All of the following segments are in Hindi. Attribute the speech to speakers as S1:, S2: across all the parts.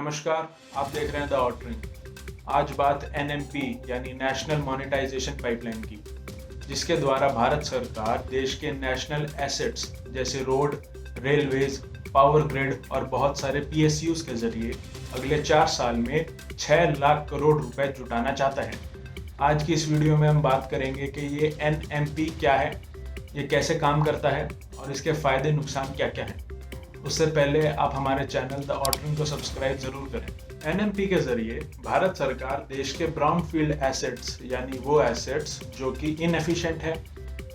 S1: नमस्कार, आप देख रहे हैं द ऑटरिंग। आज बात एनएमपी यानी नेशनल मोनेटाइजेशन पाइपलाइन की, जिसके द्वारा भारत सरकार देश के नेशनल एसेट्स जैसे रोड, रेलवेज, पावर ग्रिड और बहुत सारे पीएसयूज के जरिए अगले 4 साल में 6 लाख करोड़ रुपए जुटाना चाहता है। आज की इस वीडियो में हम बात करेंगे कि ये एनएमपी क्या है, ये कैसे काम करता है और इसके फायदे नुकसान क्या क्या हैं। उससे पहले आप हमारे चैनल द ऑटरिंग को सब्सक्राइब जरूर करें। एनएमपी के जरिए भारत सरकार देश के ब्राउन फील्ड एसेट्स यानी वो एसेट्स जो कि इनएफिशिएंट है,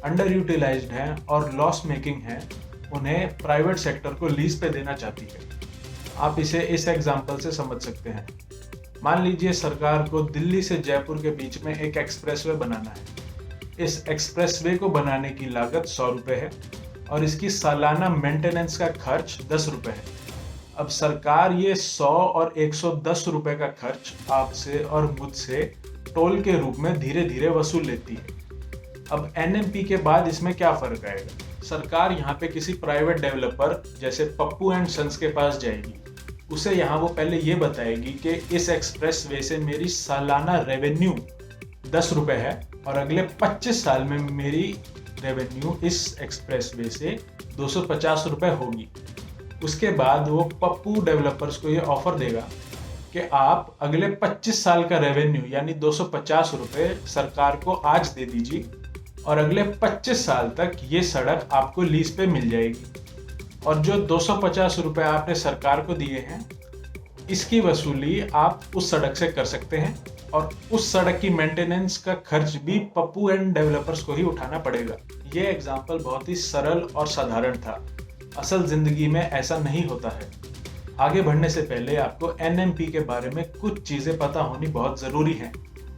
S1: अंडर यूटिलाइज्ड हैं और लॉस मेकिंग हैं, उन्हें प्राइवेट सेक्टर को लीज पे देना चाहती है। आप इसे इस एग्जाम्पल से समझ सकते हैं। मान लीजिए सरकार को दिल्ली से जयपुर के बीच में एक एक्सप्रेसवे बनाना है। इस एक्सप्रेसवे को बनाने की लागत 100 रुपये है और इसकी सालाना मेंटेनेंस का खर्च 10 रुपये है। अब सरकार ये 100 और 110 रुपये का खर्च आपसे और मुझसे टोल के रूप में धीरे धीरे वसूल लेती है। अब एनएमपी के बाद इसमें क्या फर्क आएगा? सरकार यहाँ पे किसी प्राइवेट डेवलपर जैसे पप्पू एंड सन्स के पास जाएगी। उसे यहाँ वो पहले ये बताएगी कि इस एक्सप्रेस वे से मेरी सालाना रेवेन्यू 10 रुपये है और अगले 25 साल में मेरी रेवेन्यू इस एक्सप्रेस वे से 250 रुपये होगी। उसके बाद वो पप्पू डेवलपर्स को ये ऑफर देगा कि आप अगले 25 साल का रेवेन्यू यानी 250 रुपये सरकार को आज दे दीजिए और अगले 25 साल तक ये सड़क आपको लीज पे मिल जाएगी। और जो 250 रुपये आपने सरकार को दिए हैं, इसकी वसूली आप उस सड़क से कर सकते हैं और उस सड़क की मेंटेनेंस का खर्च भी पप्पू एंड डेवलपर्स को ही उठाना पड़ेगा। ये एग्जाम्पल बहुत ही सरल और साधारण था। असल जिंदगी में ऐसा नहीं होता है। आगे बढ़ने से पहले आपको एनएमपी के बारे में कुछ चीजें पता होनी बहुत जरूरी है।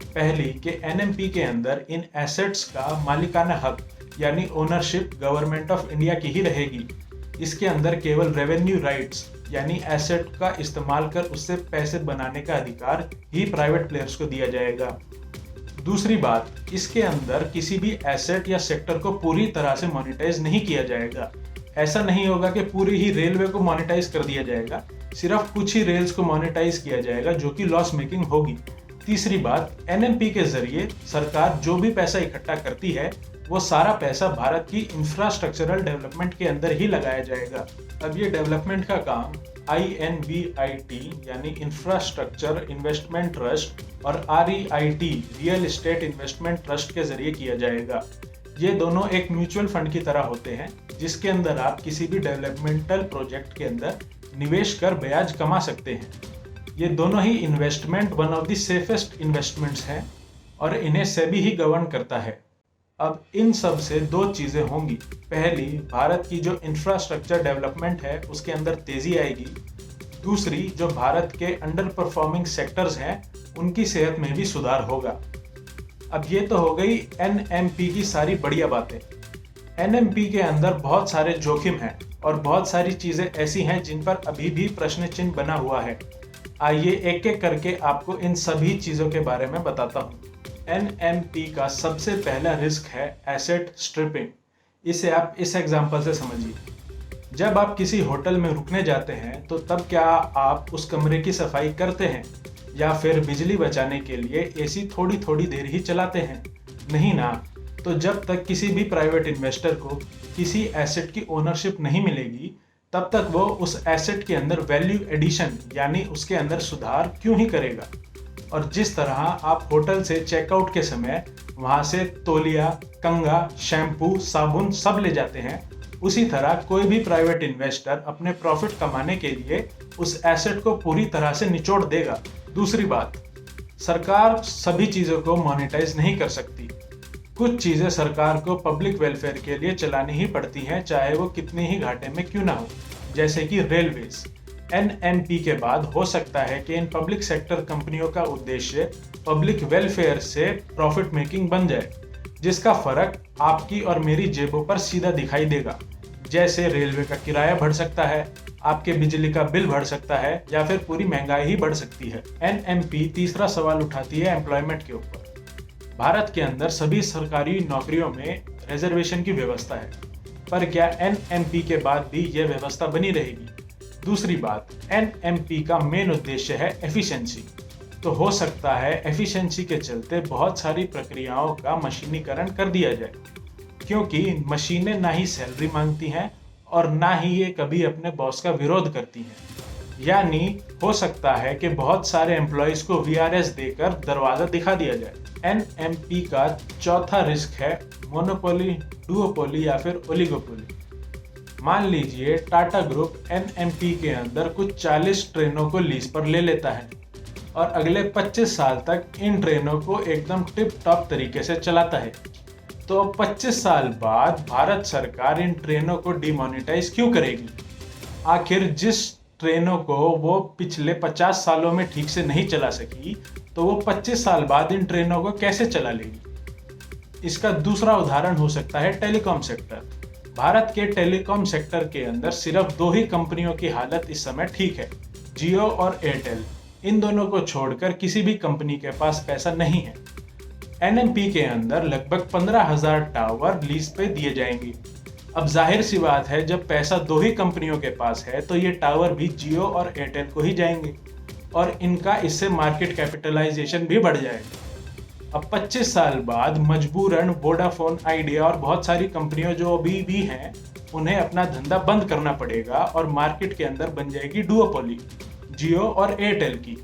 S1: पहली कि एनएमपी के अंदर इन एसेट्स का मालिकाना हक यानी ओनरशिप गवर्नमेंट ऑफ इंडिया की ही रहेगी। इसके अंदर केवल रेवेन्यू राइट्स यानी एसेट का इस्तेमाल कर उससे पैसे बनाने का अधिकार ही प्राइवेट प्लेयर्स को दिया जाएगा। दूसरी बात, इसके अंदर किसी भी एसेट या सेक्टर को पूरी तरह से मोनेटाइज नहीं किया जाएगा। ऐसा नहीं होगा कि पूरी ही रेलवे को मोनेटाइज कर दिया जाएगा, सिर्फ कुछ ही रेल्स को मोनेटाइज किया जाएगा जो कि लॉस मेकिंग होगी। तीसरी बात, एनएमपी के जरिए सरकार जो भी पैसा इकट्ठा करती है वो सारा पैसा भारत की इंफ्रास्ट्रक्चरल डेवलपमेंट के अंदर ही लगाया जाएगा। अब ये डेवलपमेंट का काम INVIT यानी इंफ्रास्ट्रक्चर इन्वेस्टमेंट ट्रस्ट और REIT real estate investment trust के जरिए किया जाएगा। ये दोनों एक म्यूचुअल फंड की तरह होते हैं जिसके अंदर आप किसी भी डेवलपमेंटल प्रोजेक्ट के अंदर निवेश कर ब्याज कमा सकते हैं। ये दोनों ही investment one of the safest investments हैं और इन्हें सेबी ही गवर्न करता है। अब इन सब से 2 चीजें होंगी। पहली, भारत की जो इंफ्रास्ट्रक्चर डेवलपमेंट है उसके अंदर तेजी आएगी। दूसरी, जो भारत के अंडर परफॉर्मिंग सेक्टर्स हैं उनकी सेहत में भी सुधार होगा। अब ये तो हो गई एनएमपी की सारी बढ़िया बातें। एनएमपी के अंदर बहुत सारे जोखिम हैं और बहुत सारी चीजें ऐसी हैं जिन पर अभी भी प्रश्न चिन्ह बना हुआ है। आइए एक एक करके आपको इन सभी चीजों के बारे में बताता हूँ। एनएमपी का सबसे पहला रिस्क है एसेट स्ट्रिपिंग। इसे आप इस एग्जांपल से समझिए। जब आप किसी होटल में रुकने जाते हैं तो तब क्या आप उस कमरे की सफाई करते हैं या फिर बिजली बचाने के लिए एसी थोड़ी थोड़ी देर ही चलाते हैं? नहीं ना। तो जब तक किसी भी प्राइवेट इन्वेस्टर को किसी एसेट की ओनरशिप नहीं मिलेगी तब तक वो उस एसेट के अंदर वैल्यू एडिशन यानी उसके अंदर सुधार क्यों ही करेगा। और जिस तरह आप होटल से चेकआउट के समय वहां से तौलिया, कंघा, शैम्पू, साबुन सब ले जाते हैं, उसी तरह कोई भी प्राइवेट इन्वेस्टर अपने प्रॉफिट कमाने के लिए उस एसेट को पूरी तरह से निचोड़ देगा। दूसरी बात, सरकार सभी चीजों को मोनेटाइज नहीं कर सकती। कुछ चीजें सरकार को पब्लिक वेलफेयर के लिए चलानी ही पड़ती हैं, चाहे वो कितने ही घाटे में क्यों ना हो। जैसे कि रेलवेज। एनएमपी के बाद हो सकता है कि इन पब्लिक सेक्टर कंपनियों का उद्देश्य पब्लिक वेलफेयर से प्रॉफिट मेकिंग बन जाए, जिसका फर्क आपकी और मेरी जेबों पर सीधा दिखाई देगा। जैसे रेलवे का किराया बढ़ सकता है, आपके बिजली का बिल बढ़ सकता है या फिर पूरी महंगाई ही बढ़ सकती है। एनएमपी तीसरा सवाल उठाती है एम्प्लॉयमेंट के ऊपर। भारत के अंदर सभी सरकारी नौकरियों में रिजर्वेशन की व्यवस्था है, पर क्या एनएमपी के बाद भी यह व्यवस्था बनी रहेगी? दूसरी बात, एनएमपी का मेन उद्देश्य है एफिशिएंसी। तो हो सकता है एफिशिएंसी के चलते बहुत सारी प्रक्रियाओं का मशीनीकरण कर दिया जाए, क्योंकि मशीनें ना ही सैलरी मांगती हैं और ना ही ये कभी अपने बॉस का विरोध करती हैं। यानी हो सकता है कि बहुत सारे एम्प्लॉयज को वीआरएस देकर दरवाजा दिखा दिया जाए। एनएमपी का चौथा रिस्क है मोनोपोली, डुओपोली या फिर ओलिगोपोली। मान लीजिए टाटा ग्रुप एनएमपी के अंदर कुछ 40 ट्रेनों को लीज पर ले लेता है और अगले 25 साल तक इन ट्रेनों को एकदम टिप टॉप तरीके से चलाता है। तो 25 साल बाद भारत सरकार इन ट्रेनों को डिमोनेटाइज क्यों करेगी? आखिर जिस ट्रेनों को वो पिछले 50 सालों में ठीक से नहीं चला सकी, तो वो 25 साल बाद इन ट्रेनों को कैसे चला लेगी? इसका दूसरा उदाहरण हो सकता है टेलीकॉम सेक्टर। भारत के टेलीकॉम सेक्टर के अंदर सिर्फ 2 ही कंपनियों की हालत इस समय ठीक है, जियो और एयरटेल। इन दोनों को छोड़कर किसी भी कंपनी के पास पैसा नहीं है। एनएमपी के अंदर लगभग 15,000 टावर लीज पे दिए जाएंगे। अब जाहिर सी बात है, जब पैसा 2 ही कंपनियों के पास है तो ये टावर भी जियो और एयरटेल को ही जाएंगे और इनका इससे मार्केट कैपिटलाइजेशन भी बढ़ जाएगा। अब 25 साल बाद मजबूरन वोडाफोन, आइडिया और बहुत सारी कंपनियों जो अभी भी हैं, उन्हें अपना धंधा बंद करना पड़ेगा और मार्केट के अंदर बन जाएगी डुओपोली, जियो और एयरटेल की।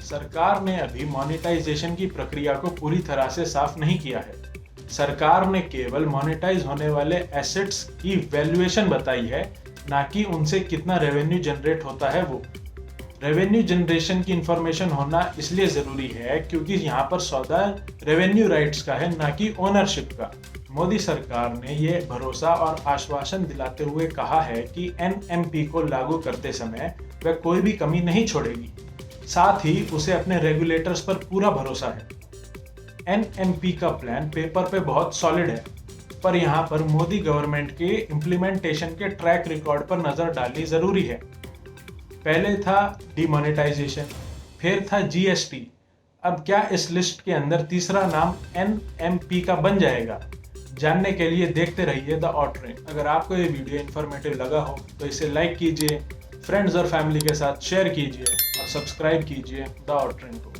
S1: सरकार ने अभी मोनेटाइजेशन की प्रक्रिया को पूरी तरह से साफ नहीं किया है। सरकार ने केवल मोनेटाइज होने वाले एसेट्स की वैल्यूएशन बताई है, ना कि उनसे कितना रेवेन्यू जनरेट होता है वो। रेवेन्यू जनरेशन की इंफॉर्मेशन होना इसलिए जरूरी है क्योंकि यहाँ पर सौदा रेवेन्यू राइट्स का है, ना कि ओनरशिप का। मोदी सरकार ने ये भरोसा और आश्वासन दिलाते हुए कहा है कि एनएमपी को लागू करते समय वह कोई भी कमी नहीं छोड़ेगी। साथ ही उसे अपने रेगुलेटर्स पर पूरा भरोसा है। एनएमपी का प्लान पेपर पे बहुत सॉलिड है, पर यहाँ पर मोदी गवर्नमेंट के इम्प्लीमेंटेशन के ट्रैक रिकॉर्ड पर नजर डालनी जरूरी है। पहले था डिमोनेटाइजेशन, फिर था जीएसटी। अब क्या इस लिस्ट के अंदर तीसरा नाम एनएमपी का बन जाएगा? जानने के लिए देखते रहिए द आउटरेन। अगर आपको ये वीडियो इन्फॉर्मेटिव लगा हो तो इसे लाइक कीजिए, फ्रेंड्स और फैमिली के साथ शेयर कीजिए और सब्सक्राइब कीजिए द आउटरेन को।